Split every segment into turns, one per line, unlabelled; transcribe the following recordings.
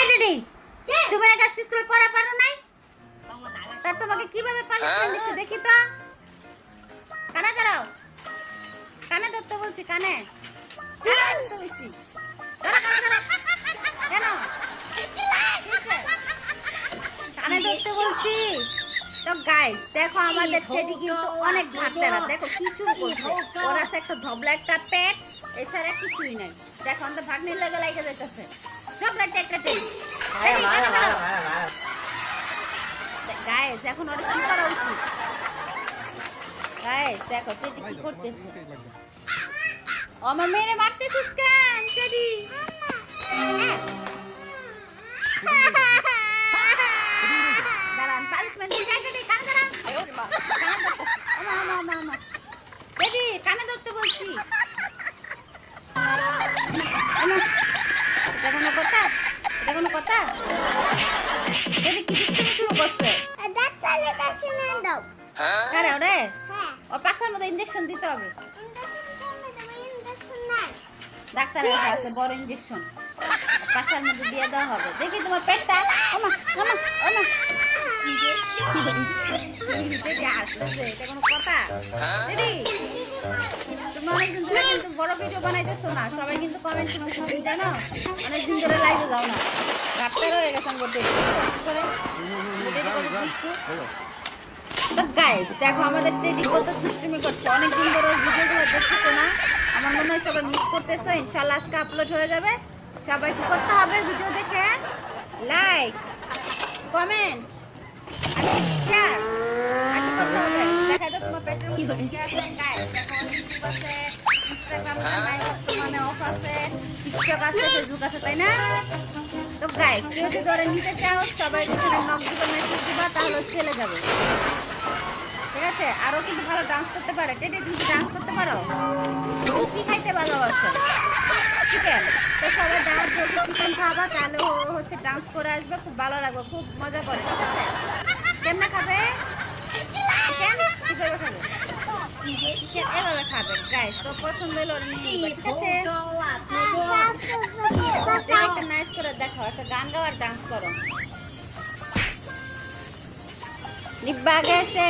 ready তুমি না আজকে স্কুলে পড়া পারো নাই তা তোমাকে কিভাবে পানিশমেন্ট দিছে দেখি তো কানে ধরো কানে ধরতে বলছি কানে ধরতে বলছি কেন কানে ধরতে বলছি তো গাইস দেখো আমাদের টেডি কিন্তু অনেক ঘাটতেরা দেখো কিছু করছে ওর আছে একটা ধবলা একটা পেট এছাড়া কিছুই নাই দেখো আমাদের ভাগ্নির লাগে লাগে যাইতেছে ধবলা একটা টেডি গাইস এখন ওর কি করা উচিত গাইস দেখো টেডি কি করতেছে ও আমার মেরে মারতেছিস কেন টেডি দাঁড়ান পানিশমেন্ট দিই টেডি কানে ধরা টেডি কানে ধরতে বলছি এটা কোনো কথা এটা কোনো কথা টেডি কি দুষ্টুমি শুরু করছে
ডাক্তারে কাছে না দাও
আরে ওরে
হ্যাঁ
ওর পাশার মধ্যে ইনজেকশন দিতে হবে
ইনজেকশন নাই
ডাক্তারের কাছে আছে বড় ইনজেকশন পাশার মধ্যে দিয়ে দেওয়া হবে দেখি তোমার পেটটা ওমা ওমা ওমা টেডি আসছে এটা কোনো কথা টেডি তুমি অনেকদিন ধরে কিন্তু বড় ভিডিও বানাইতেছো না সবাই কিন্তু কমেন্ট করতেছে জানো অনেকদিন ধরে লাইভে যাও না ডাক্তার হয়ে গেছেন বলতে তো গাইস দেখো আমাদের টেডি কত দুষ্টুমি করছে অনেকদিন ধরে ভিডিওগুলো দেখতেছো না আমার মনে হয় সবাই মিস করতেছো ইনশাআল্লাহ আজকে আপলোড হয়ে যাবে সবাই কি করতে হবে ভিডিও দেখে লাইক কমেন্ট শেয়ার আর করতে হবে দেখা যাক তোমার পেটের মধ্যে কি আছে গাইস দেখো ইউটিউব আছে ইনস্টাগ্রাম মানে অফ আছে টিকটক আছে ফেসবুক আছে তাই না তো গাইস কেউ যদি ধরে নিতে চাও সবাই এখানে নক দিবা মেসেজ দিবা তাহলে চলে যাবে ঠিক আছে আরো কিন্তু ভালো ডান্স করতে পারে টেডি তুমি ডান্স করতে পারো তুমি কি খাইতে ভালোবাসো চিকেন তো সবাই দাওয়াত দিয়ে চিকেন খাবা তাহলে ও হচ্ছে ডান্স করে আসবে খুব ভালো লাগবে খুব মজা করে ঠিক আছে কেমনে খাবে চিকেন কিভাবে খাবে চিকেন এভাবে খাবে গাইস তো পছন্দ হলো নিয়ে ঠিক আছে একটা নাইস করে দেখাও একটা গান গাও আর ডান্স করো নিব্বা গেছে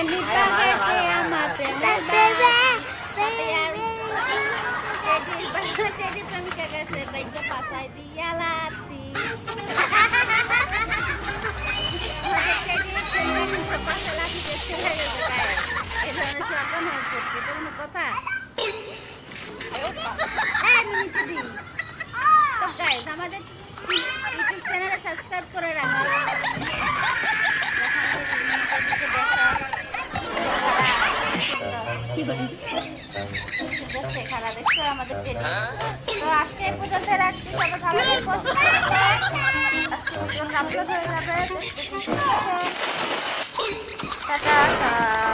আমার টেডি প্রেমিকা গেছে বাইকে পাশায় দিয়া লাতি কথা তো গাইস আমাদের ইউটিউব চ্যানেলে সাবস্ক্রাইব করে রাখো কি বলি খারাপ দেখছো আমাদের টেডি তো আজকে এই পর্যন্ত রাখছি সবাই ভালো থাকো আজকে আপলোড হয়ে যাবে টাটা